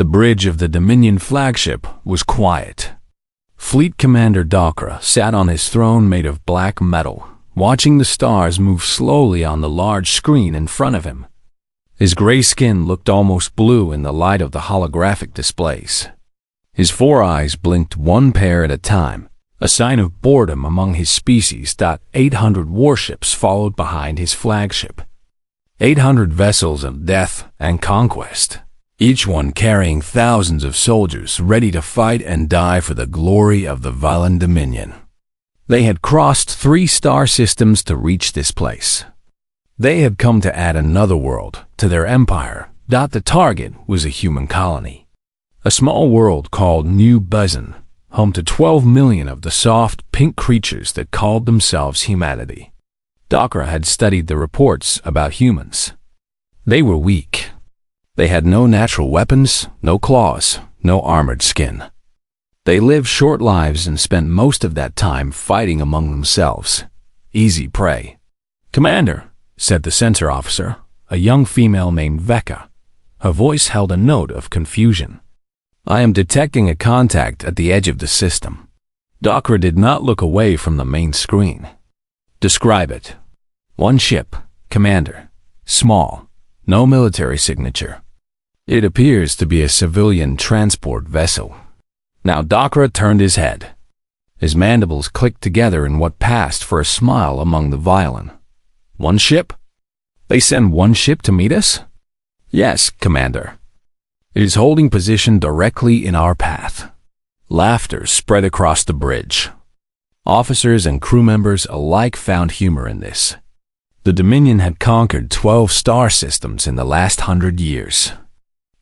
The bridge of the Dominion flagship was quiet. Fleet Commander Docra sat on his throne made of black metal, watching the stars move slowly on the large screen in front of him. His gray skin looked almost blue in the light of the holographic displays. His four eyes blinked one pair at a time, a sign of boredom among his species. 800 warships followed behind his flagship. 800 vessels of death and conquest, each one carrying thousands of soldiers ready to fight and die for the glory of the violent Dominion. They had crossed 3 star systems to reach this place. They had come to add another world to their empire. The target was a human colony, a small world called New Buzzin, home to 12 million of the soft, pink creatures that called themselves humanity. Docra had studied the reports about humans. They were weak. They had no natural weapons, no claws, no armored skin. They lived short lives and spent most of that time fighting among themselves. Easy prey. "Commander," said the censor officer, a young female named Veka. Her voice held a note of confusion. "I am detecting a contact at the edge of the system." Docra did not look away from the main screen. "Describe it." "One ship, Commander. Small. No military signature. It appears to be a civilian transport vessel." Now Docra turned his head. His mandibles clicked together in what passed for a smile among the violin. "One ship? They send one ship to meet us?" "Yes, Commander. It is holding position directly in our path." Laughter spread across the bridge. Officers and crew members alike found humor in this. The Dominion had conquered 12 star systems in the last 100 years.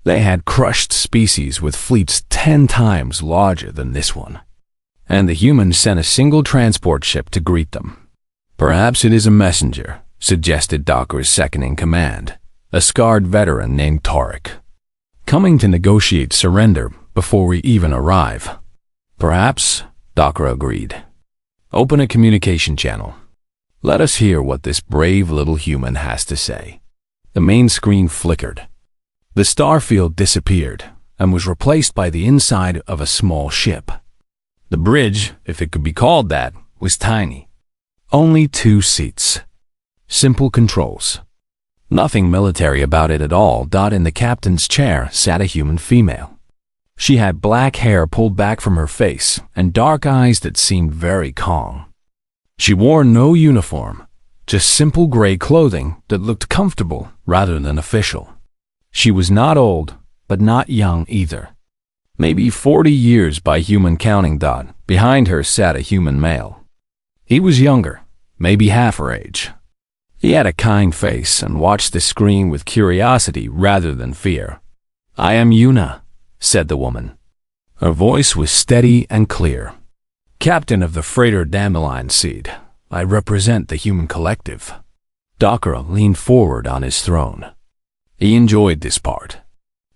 They had crushed species with fleets 10 times larger than this one. And the humans sent a single transport ship to greet them. "Perhaps it is a messenger," suggested Docra's second-in-command, a scarred veteran named Tarek. "Coming to negotiate surrender before we even arrive." "Perhaps," Docra agreed. "Open a communication channel. Let us hear what this brave little human has to say." The main screen flickered. The star field disappeared and was replaced by the inside of a small ship. The bridge, if it could be called that, was tiny. Only 2 seats. Simple controls. Nothing military about it at all. In the captain's chair sat a human female. She had black hair pulled back from her face and dark eyes that seemed very calm. She wore no uniform, just simple gray clothing that looked comfortable rather than official. She was not old, but not young either. Maybe 40 years by human counting. Behind her sat a human male. He was younger, maybe half her age. He had a kind face and watched the screen with curiosity rather than fear. "I am Yuna," said the woman. Her voice was steady and clear. "Captain of the freighter Dameline Seed, I represent the human collective." Docra leaned forward on his throne. He enjoyed this part.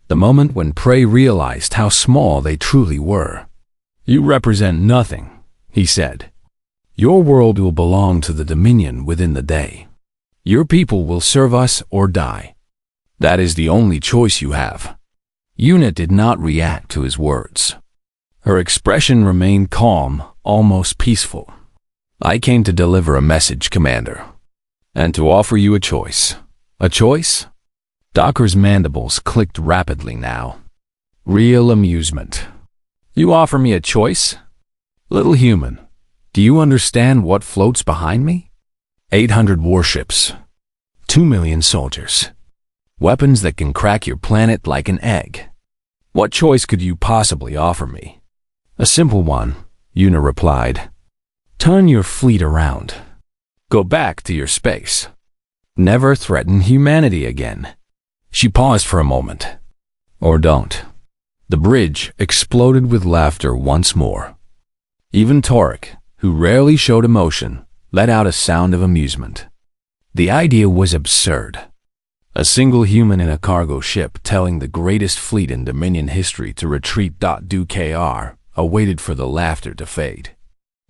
The moment when prey realized how small they truly were. "You represent nothing," he said. "Your world will belong to the Dominion within the day. Your people will serve us or die. That is the only choice you have." Yuna did not react to his words. Her expression remained calm, almost peaceful. "I came to deliver a message, Commander, and to offer you a choice." "A choice?" Docra's mandibles clicked rapidly now. Real amusement. "You offer me a choice? Little human, do you understand what floats behind me? 800 warships, 2 million soldiers, weapons that can crack your planet like an egg. What choice could you possibly offer me?" "A simple one," Yuna replied. "Turn your fleet around. Go back to your space. Never threaten humanity again." She paused for a moment. "Or don't." The bridge exploded with laughter once more. Even Torek, who rarely showed emotion, let out a sound of amusement. The idea was absurd. A single human in a cargo ship telling the greatest fleet in Dominion history to retreat. Kr awaited for the laughter to fade.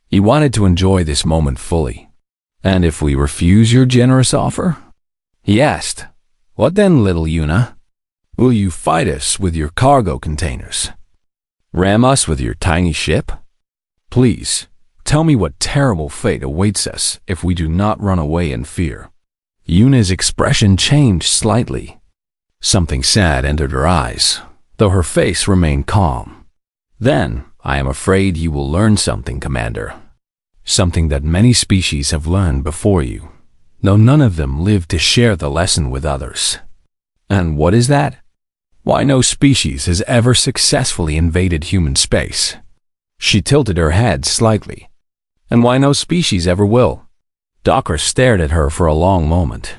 He wanted to enjoy this moment fully. "And if we refuse your generous offer?" he asked. "What then, little Yuna?" Will you fight us with your cargo containers? Ram us with your tiny ship? Please, tell me what terrible fate awaits us if we do not run away in fear." Yuna's expression changed slightly. Something sad entered her eyes, though her face remained calm. "Then, I am afraid you will learn something, Commander. Something that many species have learned before you, though none of them lived to share the lesson with others." "And what is that?" "Why no species has ever successfully invaded human space." She tilted her head slightly. "And why no species ever will?" Docker stared at her for a long moment.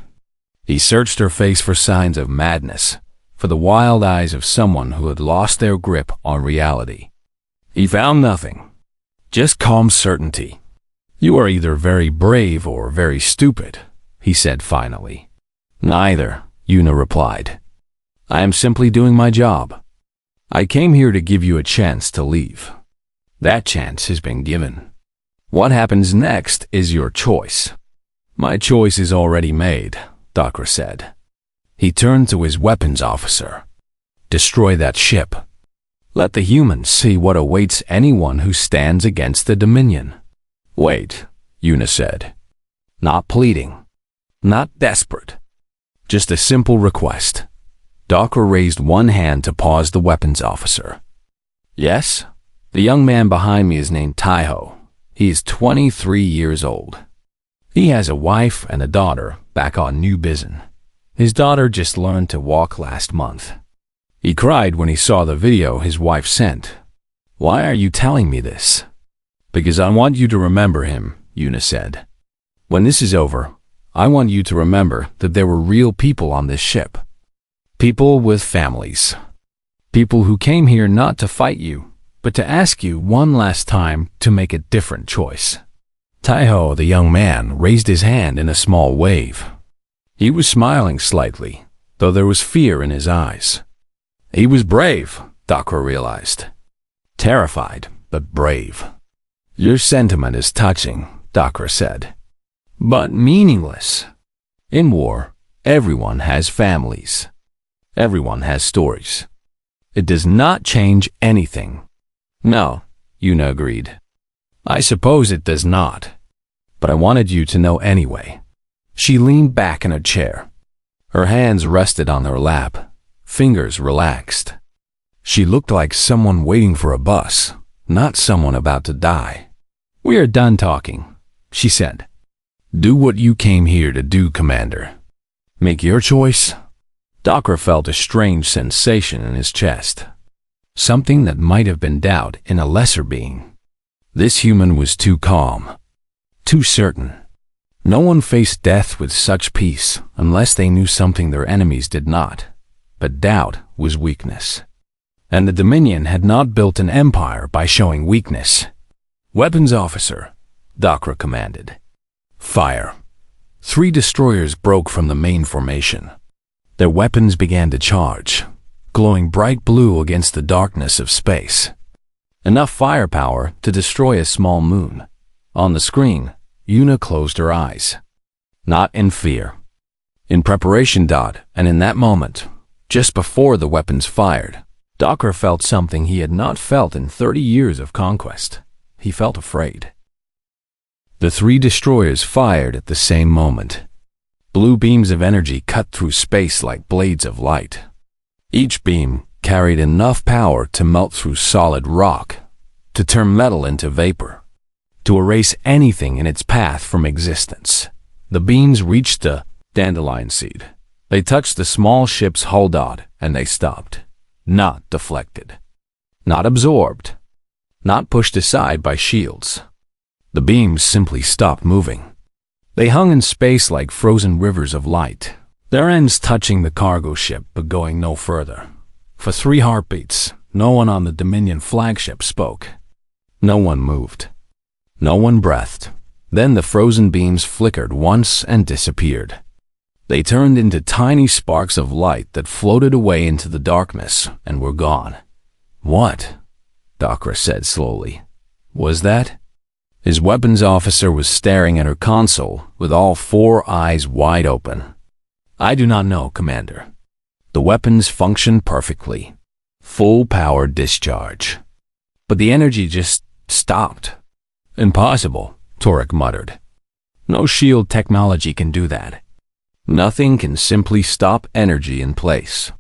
He searched her face for signs of madness, for the wild eyes of someone who had lost their grip on reality. He found nothing, just calm certainty. "You are either very brave or very stupid," he said finally. "Neither," Yuna replied. "I am simply doing my job. I came here to give you a chance to leave. That chance has been given. What happens next is your choice." "My choice is already made," Docker said. He turned to his weapons officer. "Destroy that ship. Let the humans see what awaits anyone who stands against the Dominion." "Wait," Yuna said. Not pleading, not desperate. Just a simple request. Docker raised one hand to pause the weapons officer. "Yes? The young man behind me is named Taiho. He is 23 years old. He has a wife and a daughter back on New Bizen. His daughter just learned to walk last month. He cried when he saw the video his wife sent." "Why are you telling me this?" "Because I want you to remember him," Yuna said. "When this is over, I want you to remember that there were real people on this ship. People with families. People who came here not to fight you, but to ask you one last time to make a different choice." Taiho, the young man, raised his hand in a small wave. He was smiling slightly, though there was fear in his eyes. He was brave, Docker realized. Terrified, but brave. "Your sentiment is touching," Docker said. "But meaningless. In war, everyone has families. Everyone has stories. It does not change anything." "No," Yuna agreed. "I suppose it does not. But I wanted you to know anyway." She leaned back in her chair. Her hands rested on her lap, fingers relaxed. She looked like someone waiting for a bus, not someone about to die. "We are done talking," she said. "Do what you came here to do, Commander. Make your choice." Docker felt a strange sensation in his chest. Something that might have been doubt in a lesser being. This human was too calm, too certain. No one faced death with such peace unless they knew something their enemies did not. But doubt was weakness. And the Dominion had not built an empire by showing weakness. "Weapons officer," Docker commanded. "Fire." 3 destroyers broke from the main formation. Their weapons began to charge, glowing bright blue against the darkness of space. Enough firepower to destroy a small moon. On the screen, Yuna closed her eyes. Not in fear. In preparation. And in that moment, just before the weapons fired, Docker felt something he had not felt in 30 years of conquest. He felt afraid. The 3 destroyers fired at the same moment. Blue beams of energy cut through space like blades of light. Each beam carried enough power to melt through solid rock, to turn metal into vapor, to erase anything in its path from existence. The beams reached the dandelion seed. They touched the small ship's hull, and they stopped. Not deflected. Not absorbed. Not pushed aside by shields. The beams simply stopped moving. They hung in space like frozen rivers of light, their ends touching the cargo ship but going no further. For 3 heartbeats, no one on the Dominion flagship spoke. No one moved. No one breathed. Then the frozen beams flickered once and disappeared. They turned into tiny sparks of light that floated away into the darkness and were gone. "What?" Docker said slowly. "Was that?" His weapons officer was staring at her console with all 4 eyes wide open. "I do not know, Commander. The weapons functioned perfectly. Full power discharge. But the energy just stopped. Impossible, Torek muttered. No shield technology can do that. Nothing can simply stop energy in place.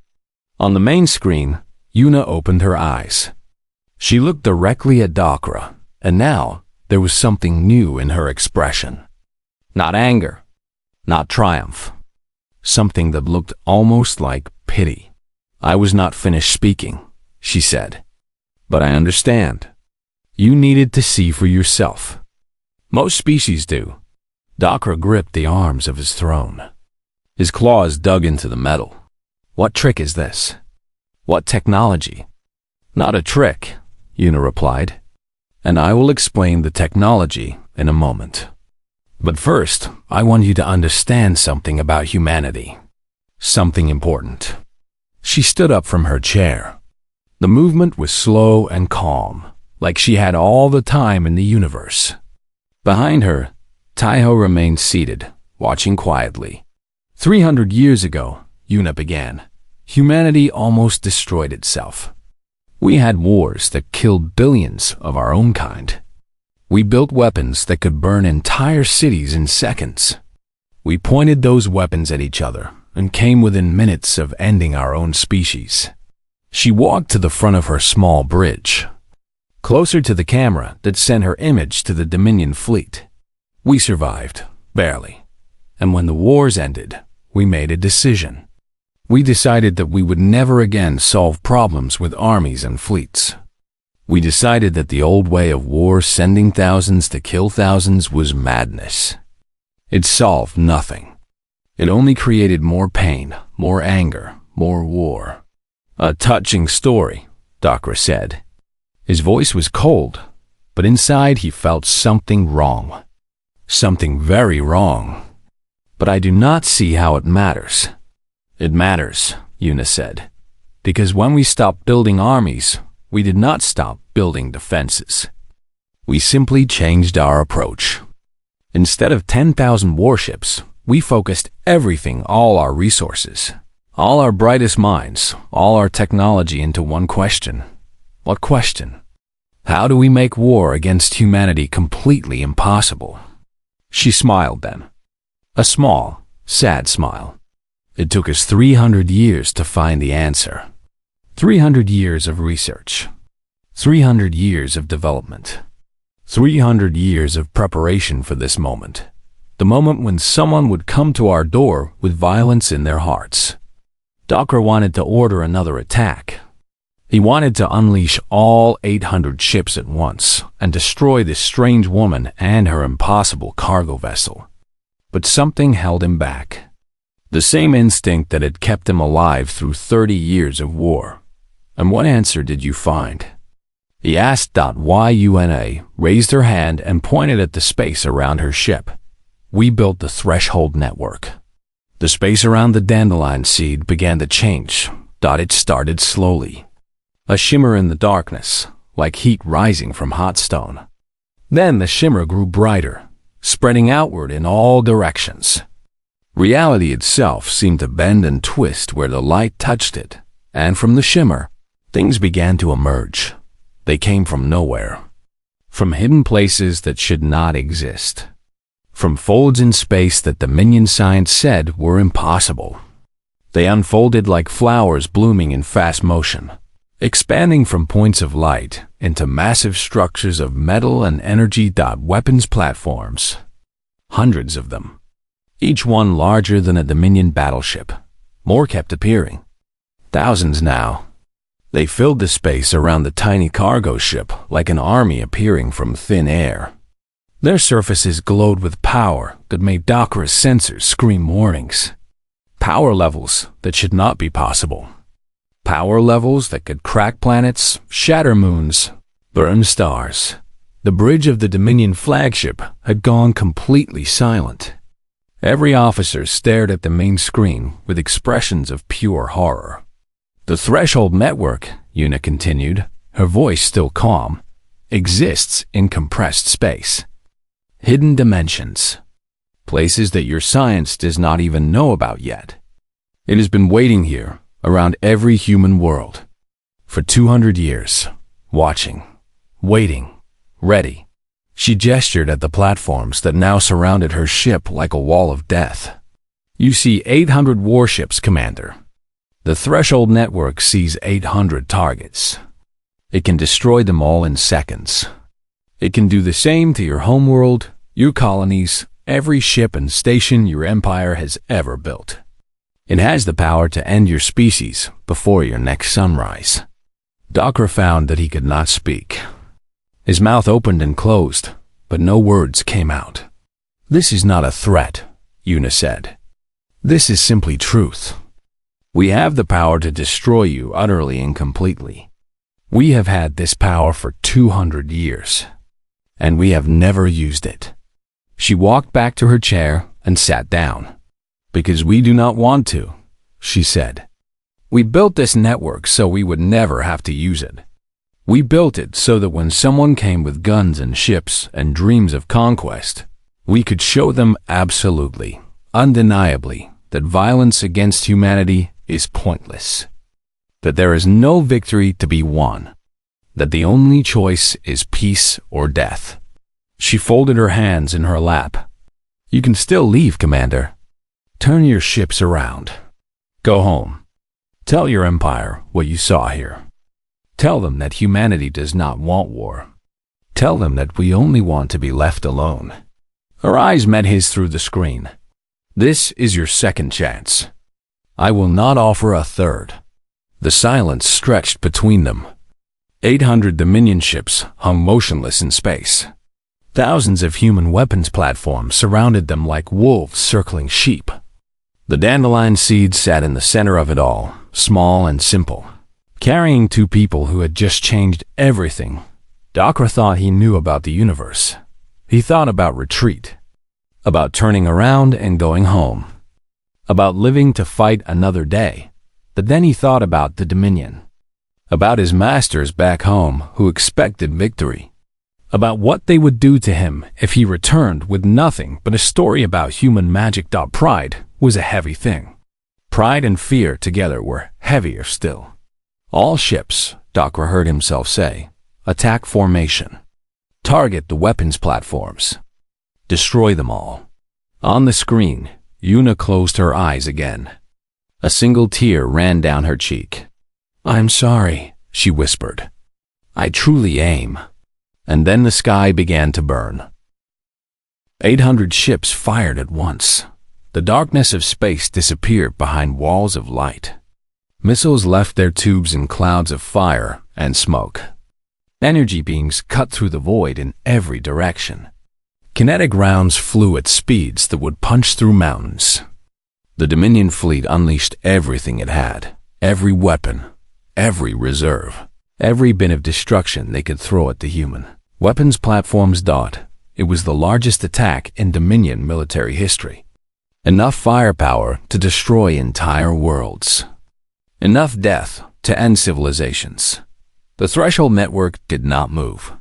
On the main screen, Yuna opened her eyes. She looked directly at Dakra, and now there was something new in her expression. Not anger, not triumph. Something that looked almost like pity. I was not finished speaking, she said. But I understand. You needed to see for yourself. Most species do. Dakra gripped the arms of his throne. His claws dug into the metal. What trick is this? What technology? Not a trick, Yuna replied. And I will explain the technology in a moment. But first, I want you to understand something about humanity. Something important. She stood up from her chair. The movement was slow and calm, like she had all the time in the universe. Behind her, Taiho remained seated, watching quietly. 300 years ago, Yuna began, humanity almost destroyed itself. We had wars that killed billions of our own kind. We built weapons that could burn entire cities in seconds. We pointed those weapons at each other and came within minutes of ending our own species. She walked to the front of her small bridge, closer to the camera that sent her image to the Dominion fleet. We survived, barely. And when the wars ended, we made a decision. We decided that we would never again solve problems with armies and fleets. We decided that the old way of war, sending thousands to kill thousands, was madness. It solved nothing. It only created more pain, more anger, more war. A touching story, Dakra said. His voice was cold, but inside he felt something wrong. Something very wrong. But I do not see how it matters. It matters, Yuna said, because when we stopped building armies, we did not stop building defenses. We simply changed our approach. Instead of 10,000 warships, we focused everything, all our resources, all our brightest minds, all our technology into one question. What question? How do we make war against humanity completely impossible? She smiled then. A small, sad smile. It took us 300 years to find the answer. 300 years of research. 300 years of development. 300 years of preparation for this moment. The moment when someone would come to our door with violence in their hearts. Dakra wanted to order another attack. He wanted to unleash all 800 ships at once and destroy this strange woman and her impossible cargo vessel. But something held him back. The same instinct that had kept him alive through 30 years of war. And what answer did you find? He asked. Yuna raised her hand and pointed at the space around her ship. We built the threshold network. The space around the dandelion seed began to change. It started slowly. A shimmer in the darkness, like heat rising from hot stone. Then the shimmer grew brighter, spreading outward in all directions. Reality itself seemed to bend and twist where the light touched it, and from the shimmer, things began to emerge. They came from nowhere. From hidden places that should not exist. From folds in space that Dominion science said were impossible. They unfolded like flowers blooming in fast motion, expanding from points of light into massive structures of metal and energy. Weapons platforms. Hundreds of them. Each one larger than a Dominion battleship. More kept appearing. Thousands now. They filled the space around the tiny cargo ship like an army appearing from thin air. Their surfaces glowed with power that made Dakra's sensors scream warnings. Power levels that should not be possible. Power levels that could crack planets, shatter moons, burn stars. The bridge of the Dominion flagship had gone completely silent. Every officer stared at the main screen with expressions of pure horror. The threshold network, Yuna continued, her voice still calm, exists in compressed space. Hidden dimensions. Places that your science does not even know about yet. It has been waiting here, around every human world. For 200 years, watching, waiting, ready. She gestured at the platforms that now surrounded her ship like a wall of death. You see 800 warships, Commander. The Threshold network sees 800 targets. It can destroy them all in seconds. It can do the same to your homeworld, your colonies, every ship and station your empire has ever built. It has the power to end your species before your next sunrise. Dakra found that he could not speak. His mouth opened and closed, but no words came out. This is not a threat, Una said. This is simply truth. We have the power to destroy you utterly and completely. We have had this power for 200 years, and we have never used it. She walked back to her chair and sat down. Because we do not want to, she said. We built this network so we would never have to use it. We built it so that when someone came with guns and ships and dreams of conquest, we could show them absolutely, undeniably, that violence against humanity is pointless. That there is no victory to be won. That the only choice is peace or death. She folded her hands in her lap. You can still leave, Commander. Turn your ships around. Go home. Tell your empire what you saw here. Tell them that humanity does not want war. Tell them that we only want to be left alone. Her eyes met his through the screen. This is your second chance. I will not offer a third. The silence stretched between them. 800 Dominion ships hung motionless in space. Thousands of human weapons platforms surrounded them like wolves circling sheep. The dandelion seed sat in the center of it all, small and simple, carrying two people who had just changed everything. Dakra thought he knew about the universe. He thought about retreat, about turning around and going home, about living to fight another day. But then he thought about the Dominion, about his masters back home who expected victory, about what they would do to him if he returned with nothing but a story about human magic. Pride was a heavy thing. Pride and fear together were heavier still. All ships, Dakra heard himself say, attack formation. Target the weapons platforms. Destroy them all. On the screen, Una closed her eyes again. A single tear ran down her cheek. I'm sorry, she whispered. I truly am. And then the sky began to burn. 800 ships fired at once. The darkness of space disappeared behind walls of light. Missiles left their tubes in clouds of fire and smoke. Energy beams cut through the void in every direction. Kinetic rounds flew at speeds that would punch through mountains. The Dominion fleet unleashed everything it had, every weapon, every reserve, every bit of destruction they could throw at the human weapons platforms. It was the largest attack in Dominion military history. Enough firepower to destroy entire worlds. Enough death to end civilizations. The Threshold network did not move.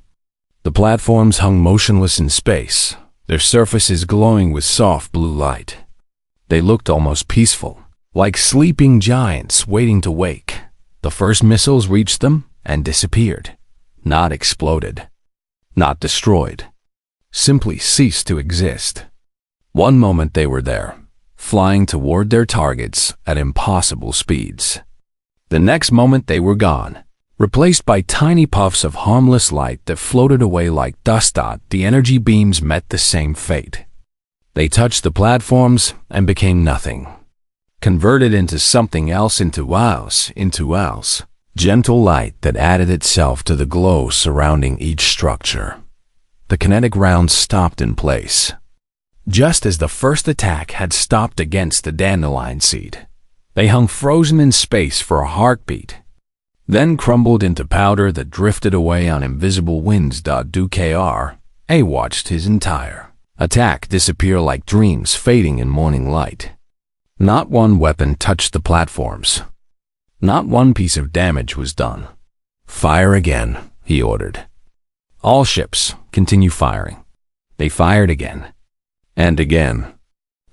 The platforms hung motionless in space, their surfaces glowing with soft blue light. They looked almost peaceful, like sleeping giants waiting to wake. The first missiles reached them and disappeared, not exploded, not destroyed, simply ceased to exist. One moment they were there, flying toward their targets at impossible speeds. The next moment they were gone, replaced by tiny puffs of harmless light that floated away like dust. The energy beams met the same fate. They touched the platforms and became nothing, converted into something else, into ours, gentle light that added itself to the glow surrounding each structure. The kinetic rounds stopped in place, just as the first attack had stopped against the dandelion seed. They hung frozen in space for a heartbeat, then crumbled into powder that drifted away on invisible winds. Dakra watched his entire attack disappear like dreams fading in morning light. Not one weapon touched the platforms. Not one piece of damage was done. Fire again, he ordered. All ships, continue firing. They fired again. And again.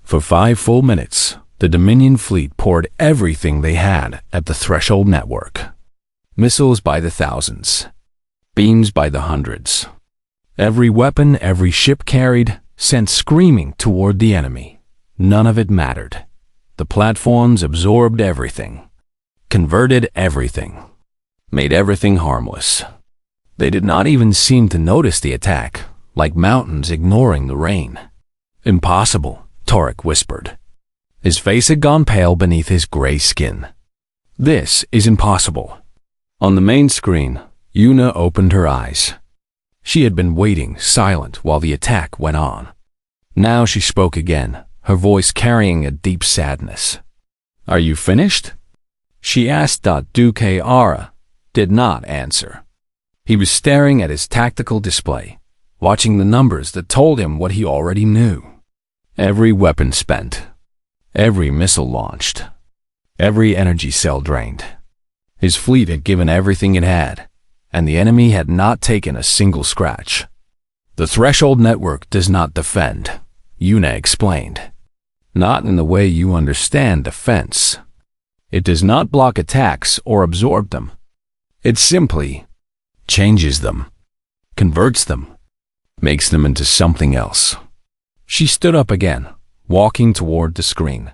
For 5 full minutes, The Dominion fleet poured everything they had at the Threshold network. Missiles by the thousands. Beams by the hundreds. Every weapon every ship carried sent screaming toward the enemy. None of it mattered. The platforms absorbed everything. Converted everything. Made everything harmless. They did not even seem to notice the attack, like mountains ignoring the rain. "Impossible," Torek whispered. His face had gone pale beneath his gray skin. "This is impossible." On the main screen, Yuna opened her eyes. She had been waiting, silent, while the attack went on. Now she spoke again, her voice carrying a deep sadness. "Are you finished?" she asked. Duke Ara did not answer. He was staring at his tactical display, watching the numbers that told him what he already knew. Every weapon spent. Every missile launched. Every energy cell drained. His fleet had given everything it had, and the enemy had not taken a single scratch. "The Threshold network does not defend," Yuna explained. "Not in the way you understand defense. It does not block attacks or absorb them. It simply changes them, converts them, makes them into something else." She stood up again, walking toward the screen.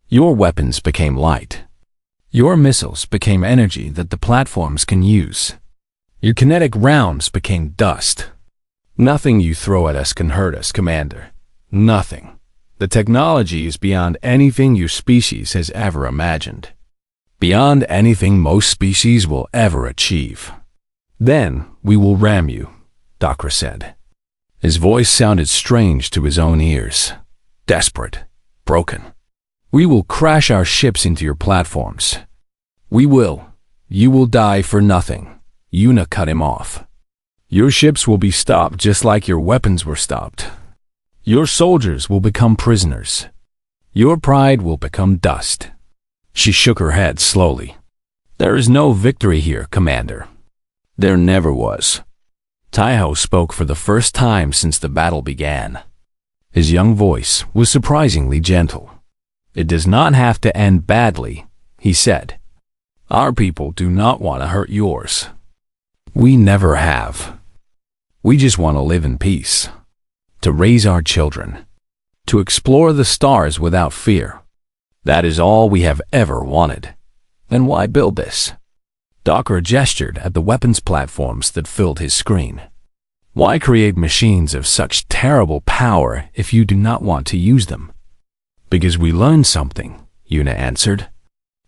"Your weapons became light. Your missiles became energy that the platforms can use. Your kinetic rounds became dust. Nothing you throw at us can hurt us, Commander. Nothing. The technology is beyond anything your species has ever imagined. Beyond anything most species will ever achieve. Then we will ram you," Dakra said. His voice sounded strange to his own ears. Desperate. Broken. "We will crash our ships into your platforms. We will. You will die for nothing." Yuna cut him off. "Your ships will be stopped just like your weapons were stopped. Your soldiers will become prisoners. Your pride will become dust." She shook her head slowly. "There is no victory here, Commander. There never was." Taiho spoke for the first time since the battle began. His young voice was surprisingly gentle. "It does not have to end badly," he said. "Our people do not want to hurt yours. We never have. We just want to live in peace. To raise our children. To explore the stars without fear. That is all we have ever wanted. Then why build this?" Dakra gestured at the weapons platforms that filled his screen. "Why create machines of such terrible power if you do not want to use them?" "Because we learned something," Yuna answered.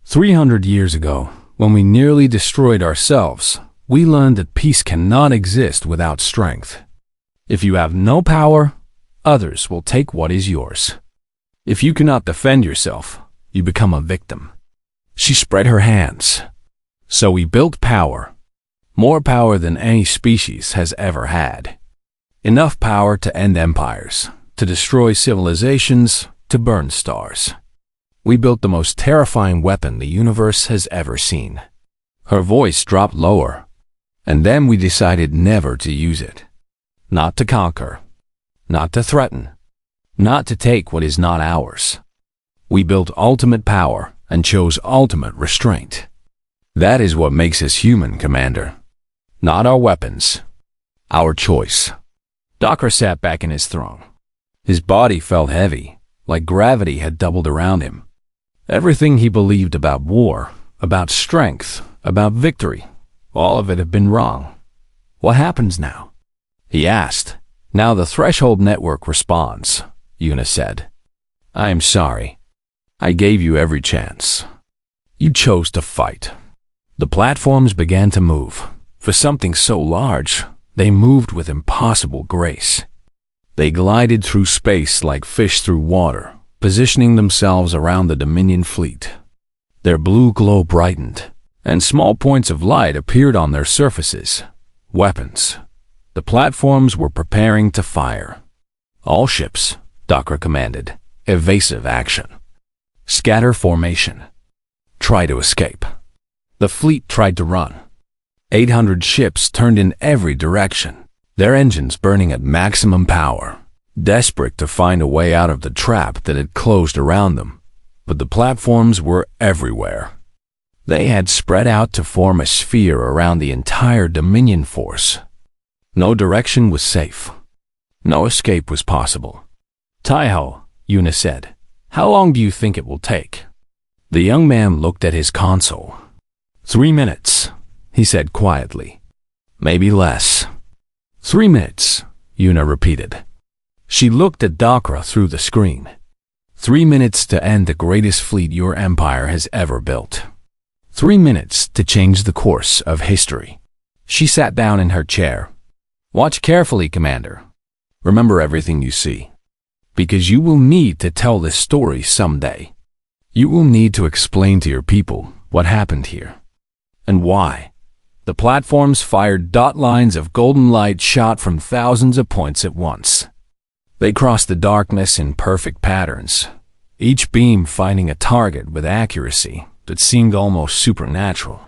300 years ago, when we nearly destroyed ourselves, we learned that peace cannot exist without strength. If you have no power, others will take what is yours. If you cannot defend yourself, you become a victim." She spread her hands. "So we built power. More power than any species has ever had. Enough power to end empires, to destroy civilizations, to burn stars. We built the most terrifying weapon the universe has ever seen." Her voice dropped lower. "And then we decided never to use it. Not to conquer. Not to threaten. Not to take what is not ours. We built ultimate power and chose ultimate restraint. That is what makes us human, Commander. Not our weapons. Our choice." Dakra sat back in his throne. His body felt heavy, like gravity had doubled around him. Everything he believed about war, about strength, about victory, all of it had been wrong. "What happens now?" he asked. "Now the Threshold network responds," Yuna said. "I am sorry. I gave you every chance. You chose to fight." The platforms began to move. For something so large, they moved with impossible grace. They glided through space like fish through water, positioning themselves around the Dominion fleet. Their blue glow brightened, and small points of light appeared on their surfaces. Weapons. The platforms were preparing to fire. "All ships," Dakra commanded. "Evasive action. Scatter formation. Try to escape." The fleet tried to run. 800 ships turned in every direction, their engines burning at maximum power, desperate to find a way out of the trap that had closed around them. but the platforms were everywhere. They had spread out to form a sphere around the entire Dominion force. No direction was safe. No escape was possible. "Taiho," Yuna said, "how long do you think it will take?" The young man looked at his console. 3 minutes, he said quietly. "Maybe less." 3 minutes, Yuna repeated. She looked at Dakra through the screen. 3 minutes to end the greatest fleet your empire has ever built. 3 minutes to change the course of history. She sat down in her chair. "Watch carefully, Commander. Remember everything you see. Because you will need to tell this story someday. You will need to explain to your people what happened here. And why." The platforms fired dot lines of golden light shot from thousands of points at once. They crossed the darkness in perfect patterns, each beam finding a target with accuracy that seemed almost supernatural.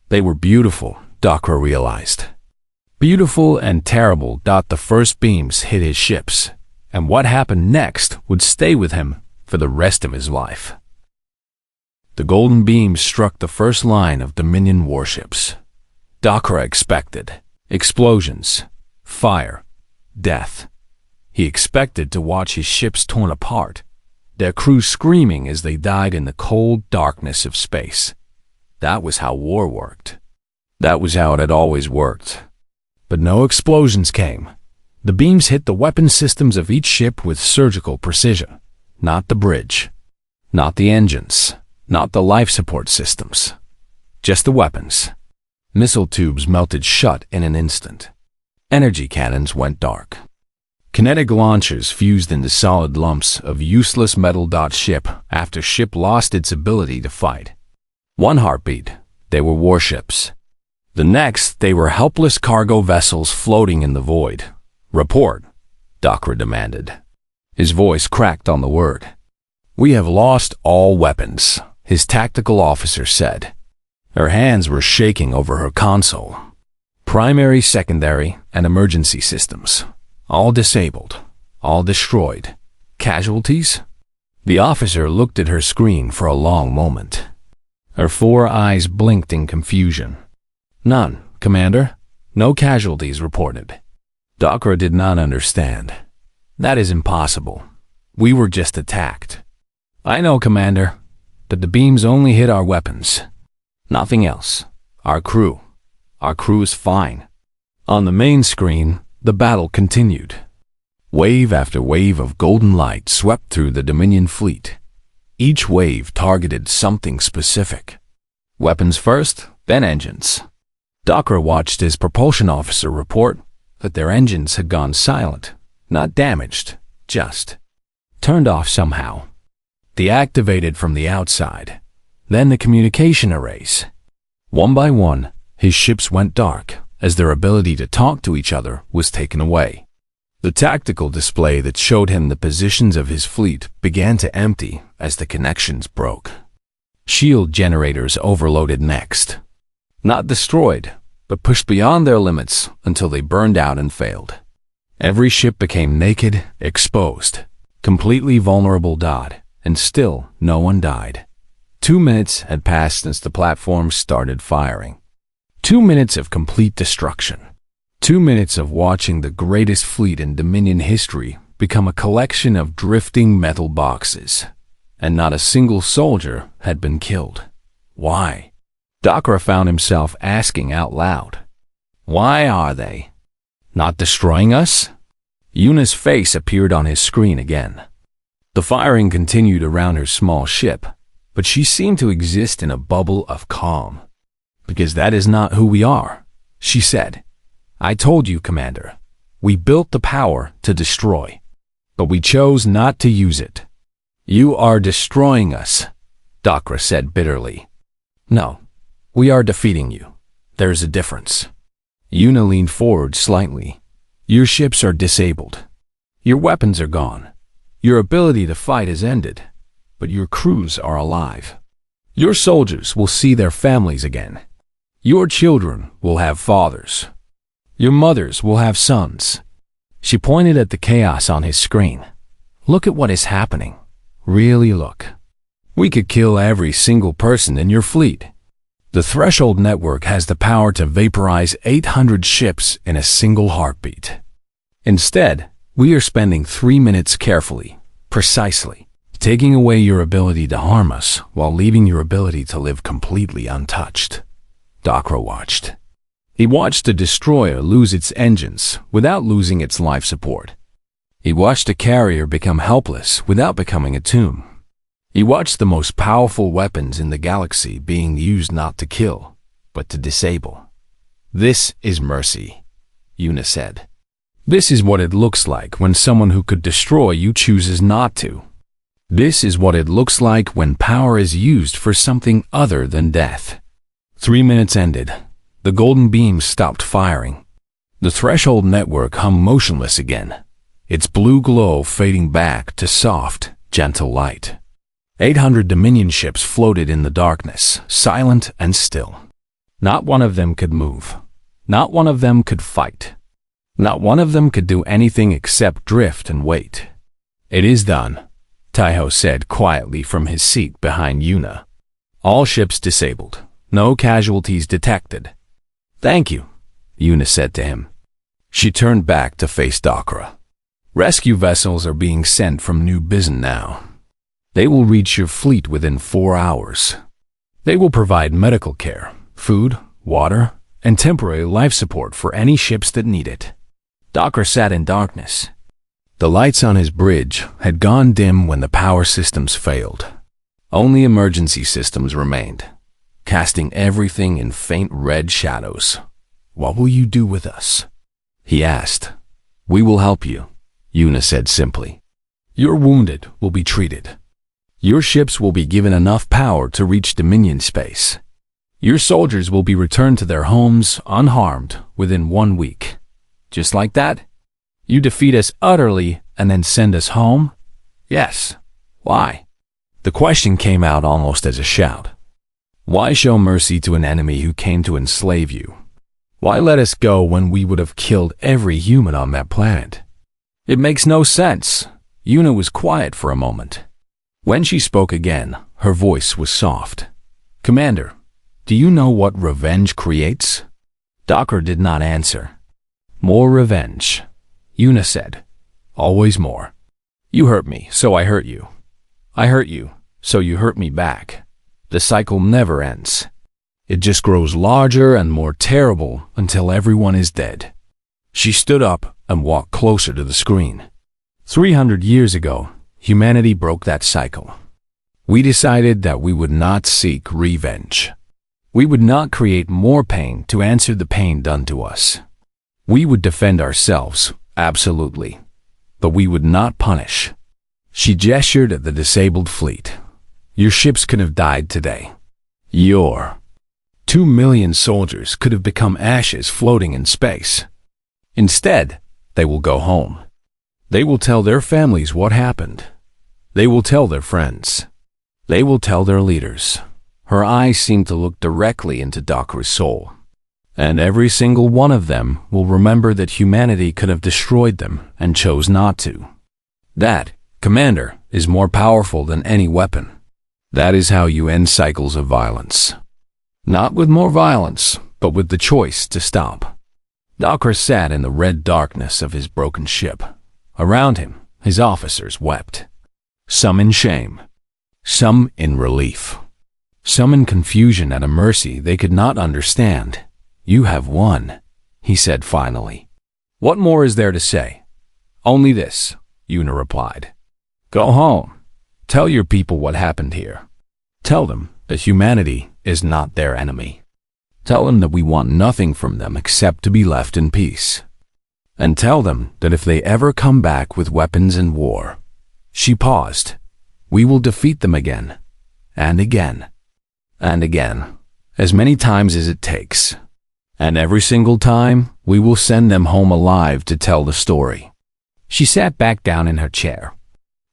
They were beautiful, Dakra realized. Beautiful and terrible. The first beams hit his ships, and what happened next would stay with him for the rest of his life. The golden beams struck the first line of Dominion warships. Dakra expected explosions, fire, death. He expected to watch his ships torn apart, their crews screaming as they died in the cold darkness of space. That was how war worked. That was how it had always worked. But no explosions came. The beams hit the weapon systems of each ship with surgical precision. Not the bridge, not the engines, not the life support systems. Just the weapons. Missile tubes melted shut in an instant. Energy cannons went dark. Kinetic launchers fused into solid lumps of useless metal. Ship after ship lost its ability to fight. One heartbeat, they were warships. The next, they were helpless cargo vessels floating in the void. "Report," Dakra demanded. His voice cracked on the word. "We have lost all weapons," his tactical officer said. Her hands were shaking over her console. "Primary, secondary, and emergency systems. All disabled. All destroyed. Casualties?" The officer looked at her screen for a long moment. Her 4 eyes blinked in confusion. "None, Commander. No casualties reported." Dakra did not understand. "That is impossible. We were just attacked." "I know, Commander, but the beams only hit our weapons. Nothing else. Our crew is fine." On the main screen, the battle continued. Wave after wave of golden light swept through the Dominion fleet. Each wave targeted something specific. Weapons first, then engines. Dakra watched his propulsion officer report that their engines had gone silent, not damaged, just turned off somehow. Deactivated from the outside. Then the communication arrays. One by one, his ships went dark as their ability to talk to each other was taken away. The tactical display that showed him the positions of his fleet began to empty as the connections broke. Shield generators overloaded next. Not destroyed, but pushed beyond their limits until they burned out and failed. Every ship became naked, exposed, completely vulnerable. And still no one died. 2 minutes had passed since the platforms started firing. 2 minutes of complete destruction. 2 minutes of watching the greatest fleet in Dominion history become a collection of drifting metal boxes. And not a single soldier had been killed. Why? Dakra found himself asking out loud. Why are they not destroying us? Yuna's face appeared on his screen again. The firing continued around her small ship, but she seemed to exist in a bubble of calm. "Because that is not who we are," she said. "I told you, Commander. We built the power to destroy, but we chose not to use it." "You are destroying us," Dakra said bitterly. "No, we are defeating you. There's a difference." Yuna leaned forward slightly. "Your ships are disabled. Your weapons are gone. Your ability to fight has ended, but your crews are alive. Your soldiers will see their families again. Your children will have fathers. Your mothers will have sons." She pointed at the chaos on his screen. "Look at what is happening. Really look. We could kill every single person in your fleet. The Threshold Network has the power to vaporize 800 ships in a single heartbeat. Instead, we are spending 3 minutes carefully, precisely, taking away your ability to harm us while leaving your ability to live completely untouched. Dakra watched. He watched the destroyer lose its engines without losing its life support. He watched a carrier become helpless without becoming a tomb. He watched the most powerful weapons in the galaxy being used not to kill, but to disable. This is mercy, Yuna said. This is what it looks like when someone who could destroy you chooses not to. This is what it looks like when power is used for something other than death. 3 minutes ended. The golden beams stopped firing. The Threshold Network hung motionless again, its blue glow fading back to soft, gentle light. 800 Dominion ships floated in the darkness, silent and still. Not one of them could move. Not one of them could fight. Not one of them could do anything except drift and wait. It is done, Taiho said quietly from his seat behind Yuna. All ships disabled. No casualties detected. Thank you, Yuna said to him. She turned back to face Dakra. Rescue vessels are being sent from New Bizen now. They will reach your fleet within 4 hours. They will provide medical care, food, water, and temporary life support for any ships that need it. Dakra sat in darkness. The lights on his bridge had gone dim when the power systems failed. Only emergency systems remained, casting everything in faint red shadows. What will you do with us? He asked. We will help you, Yuna said simply. Your wounded will be treated. Your ships will be given enough power to reach Dominion space. Your soldiers will be returned to their homes unharmed within 1 week. Just like that? You defeat us utterly and then send us home? Yes. Why? The question came out almost as a shout. Why show mercy to an enemy who came to enslave you? Why let us go when we would have killed every human on that planet? It makes no sense. Yuna was quiet for a moment. When she spoke again, her voice was soft. Commander, do you know what revenge creates? Dakra did not answer. More revenge, Yuna said. Always more. You hurt me, so I hurt you. I hurt you, so you hurt me back. The cycle never ends. It just grows larger and more terrible until everyone is dead. She stood up and walked closer to the screen. 300 years ago, humanity broke that cycle. We decided that we would not seek revenge. We would not create more pain to answer the pain done to us. We would defend ourselves, absolutely, but we would not punish. She gestured at the disabled fleet. Your ships could have died today. Your 2 million soldiers could have become ashes floating in space. Instead, they will go home. They will tell their families what happened. They will tell their friends. They will tell their leaders. Her eyes seemed to look directly into Dakra's soul. And every single one of them will remember that humanity could have destroyed them and chose not to. That, Commander, is more powerful than any weapon. That is how you end cycles of violence. Not with more violence, but with the choice to stop. Dakra sat in the red darkness of his broken ship. Around him, his officers wept. Some in shame. Some in relief. Some in confusion at a mercy they could not understand. You have won, he said finally. What more is there to say? Only this, Yuna replied. Go home. Tell your people what happened here. Tell them that humanity is not their enemy. Tell them that we want nothing from them except to be left in peace. And tell them that if they ever come back with weapons and war, she paused, we will defeat them again, and again, and again, as many times as it takes. And every single time, we will send them home alive to tell the story. She sat back down in her chair.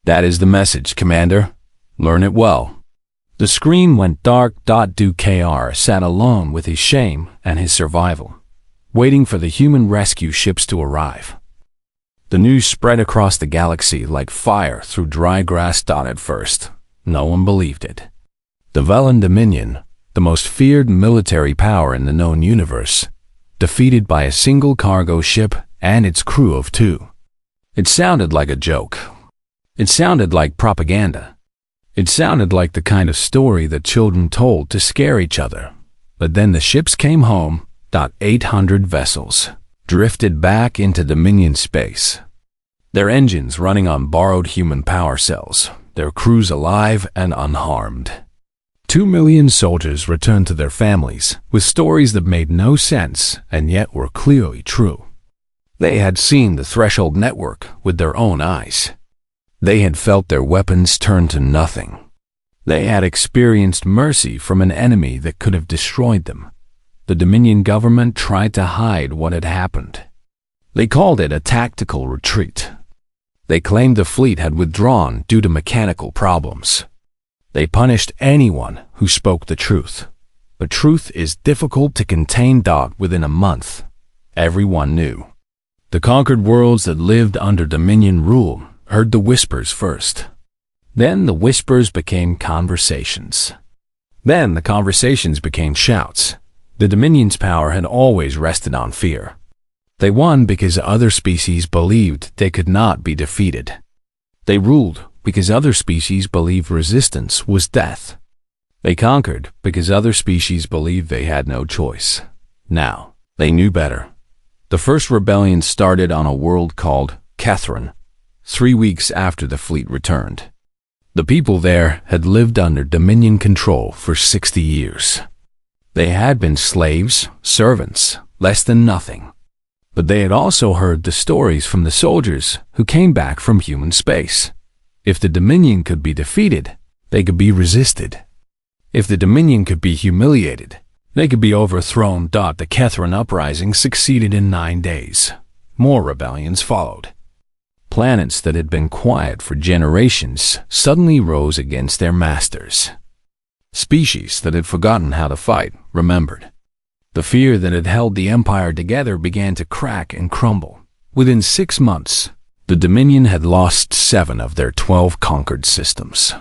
That is the message, Commander. Learn it well. The screen went dark. Kr sat alone with his shame and his survival, waiting for the human rescue ships to arrive. The news spread across the galaxy like fire through dry grass. At first, No one believed it. The Velen Dominion, the most feared military power in the known universe, defeated by a single cargo ship and its crew of 2. It sounded like a joke. It sounded like propaganda. It sounded like the kind of story that children told to scare each other. But then the ships came home. 800 vessels drifted back into Dominion space. Their engines running on borrowed human power cells, their crews alive and unharmed. 2 million soldiers returned to their families with stories that made no sense and yet were clearly true. They had seen the Threshold Network with their own eyes. They had felt their weapons turn to nothing. They had experienced mercy from an enemy that could have destroyed them. The Dominion government tried to hide what had happened. They called it a tactical retreat. They claimed the fleet had withdrawn due to mechanical problems. They punished anyone who spoke the truth. But truth is difficult to contain. Within a month, everyone knew. The conquered worlds that lived under Dominion rule heard the whispers first. Then the whispers became conversations. Then the conversations became shouts. The Dominion's power had always rested on fear. They won because other species believed they could not be defeated. They ruled because other species believed resistance was death. They conquered because other species believed they had no choice. Now, they knew better. The first rebellion started on a world called Catherine, 3 weeks after the fleet returned. The people there had lived under Dominion control for 60 years. They had been slaves, servants, less than nothing. But they had also heard the stories from the soldiers who came back from human space. If the Dominion could be defeated, they could be resisted. If the Dominion could be humiliated, they could be overthrown. The Catherine uprising succeeded in 9 days. More rebellions followed. Planets that had been quiet for generations suddenly rose against their masters. Species that had forgotten how to fight remembered. The fear that had held the Empire together began to crack and crumble. Within 6 months, the Dominion had lost 7 of their 12 conquered systems.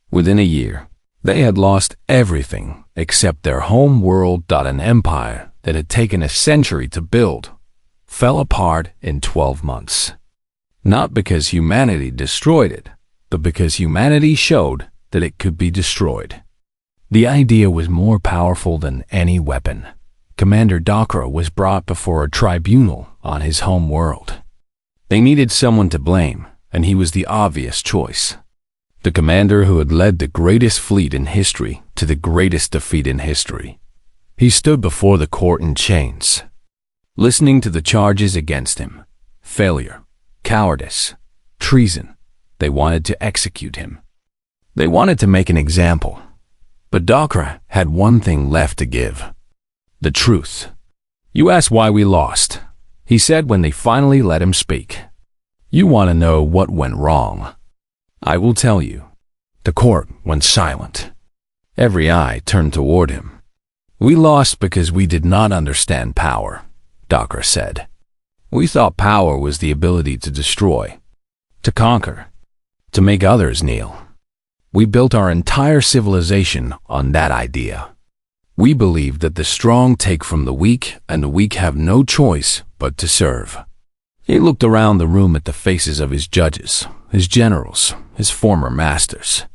Within a year, they had lost everything except their home world. An empire that had taken a century to build fell apart in 12 months. Not because humanity destroyed it, but because humanity showed that it could be destroyed. The idea was more powerful than any weapon. Commander Dakra was brought before a tribunal on his home world. They needed someone to blame, and he was the obvious choice. The commander who had led the greatest fleet in history to the greatest defeat in history. He stood before the court in chains, listening to the charges against him. Failure, cowardice, treason. They wanted to execute him. They wanted to make an example. But Dakra had one thing left to give. The truth. "You ask why we lost," he said when they finally let him speak. "You want to know what went wrong. I will tell you." The court went silent. Every eye turned toward him. "We lost because we did not understand power," Dakra said. "We thought power was the ability to destroy, to conquer, to make others kneel. We built our entire civilization on that idea. We believed that the strong take from the weak and the weak have no choice but to serve." He looked around the room at the faces of his judges, his generals, his former masters.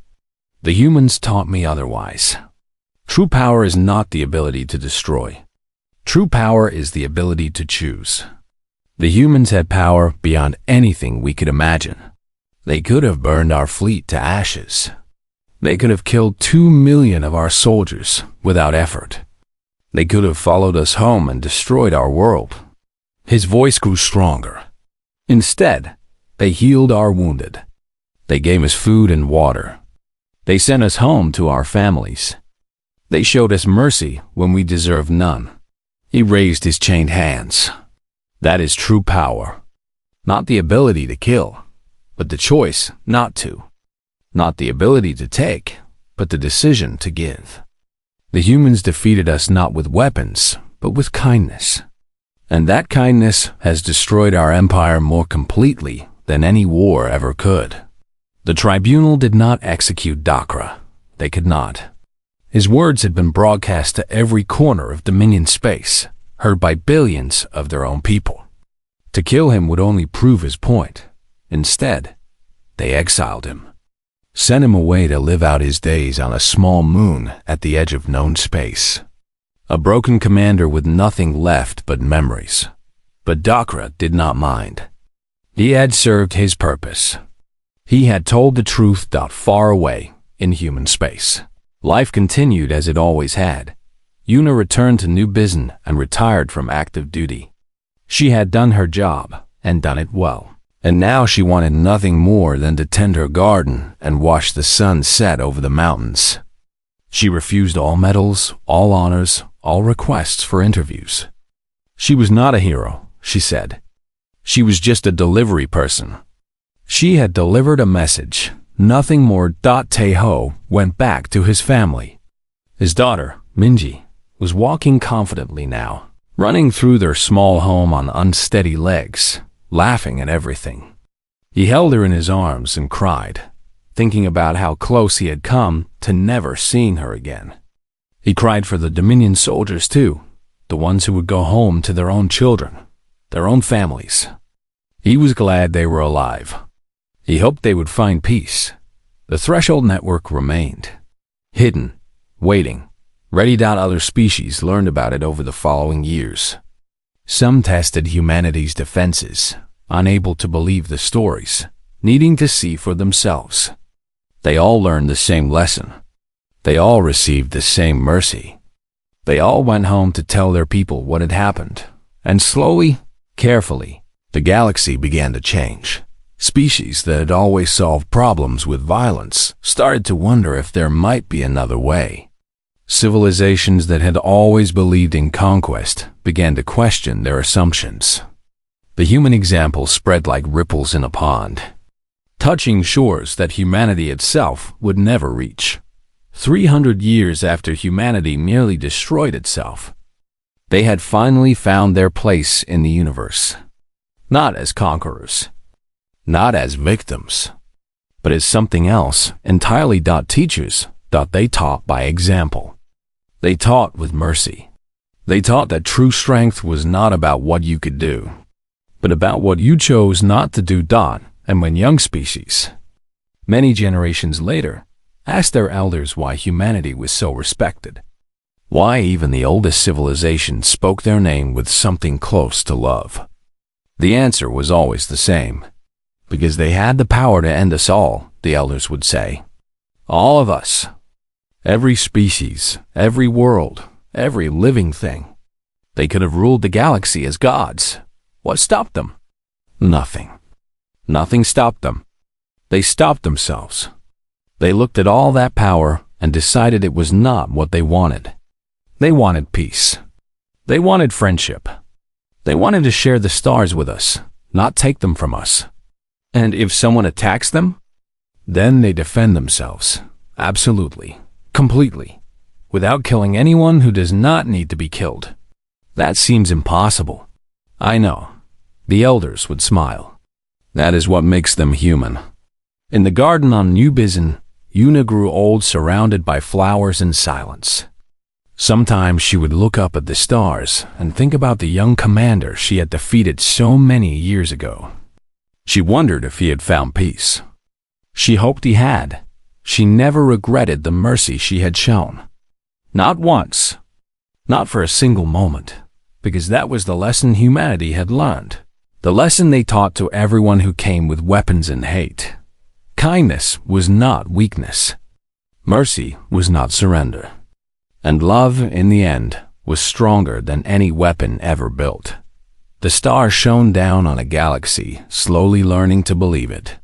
"The humans taught me otherwise. True power is not the ability to destroy. True power is the ability to choose. The humans had power beyond anything we could imagine. They could have burned our fleet to ashes. They could have killed 2 million of our soldiers without effort. They could have followed us home and destroyed our world." His voice grew stronger. "Instead, they healed our wounded. They gave us food and water. They sent us home to our families. They showed us mercy when we deserved none." He raised his chained hands. "That is true power. Not the ability to kill, but the choice not to. Not the ability to take, but the decision to give. The humans defeated us not with weapons, but with kindness. And that kindness has destroyed our empire more completely than any war ever could." The tribunal did not execute Dakra. They could not. His words had been broadcast to every corner of Dominion space, heard by billions of their own people. To kill him would only prove his point. Instead, they exiled him. Sent him away to live out his days on a small moon at the edge of known space. A broken commander with nothing left but memories. But Dakra did not mind. He had served his purpose. He had told the truth far away in human space. Life continued as it always had. Una returned to New Bizen and retired from active duty. She had done her job and done it well. And now she wanted nothing more than to tend her garden and watch the sun set over the mountains. She refused all medals, all honors, all requests for interviews. She was not a hero, she said. She was just a delivery person. She had delivered a message. Nothing more. Taeho went back to his family. His daughter, Minji, was walking confidently now, running through their small home on unsteady legs, laughing at everything. He held her in his arms and cried, thinking about how close he had come to never seeing her again. He cried for the Dominion soldiers too, the ones who would go home to their own children, their own families. He was glad they were alive. He hoped they would find peace. The Threshold Network remained, hidden, waiting, ready. Other species learned about it over the following years. Some tested humanity's defenses, unable to believe the stories, needing to see for themselves. They all learned the same lesson. They all received the same mercy. They all went home to tell their people what had happened. And slowly, carefully, the galaxy began to change. Species that had always solved problems with violence started to wonder if there might be another way. Civilizations that had always believed in conquest began to question their assumptions. The human example spread like ripples in a pond, touching shores that humanity itself would never reach. 300 years after humanity merely destroyed itself, they had finally found their place in the universe. Not as conquerors, not as victims, but as something else entirely. Teachers, they taught by example. They taught with mercy. They taught that true strength was not about what you could do, but about what you chose not to do. And when young species, many generations later, asked their elders why humanity was so respected, why even the oldest civilization spoke their name with something close to love, the answer was always the same. Because they had the power to end us all, the elders would say. All of us. Every species, every world, every living thing. They could have ruled the galaxy as gods. What stopped them? Nothing. Nothing stopped them. They stopped themselves. They looked at all that power and decided it was not what they wanted. They wanted peace. They wanted friendship. They wanted to share the stars with us, not take them from us. And if someone attacks them, then they defend themselves, absolutely, completely, without killing anyone who does not need to be killed. That seems impossible. I know. The elders would smile. That is what makes them human. In the garden on New Bizen, Una grew old, surrounded by flowers and silence. Sometimes she would look up at the stars and think about the young commander she had defeated so many years ago. She wondered if he had found peace. She hoped he had. She never regretted the mercy she had shown. Not once. Not for a single moment. Because that was the lesson humanity had learned. The lesson they taught to everyone who came with weapons and hate. Kindness was not weakness. Mercy was not surrender. And love, in the end, was stronger than any weapon ever built. The stars shone down on a galaxy, slowly learning to believe it.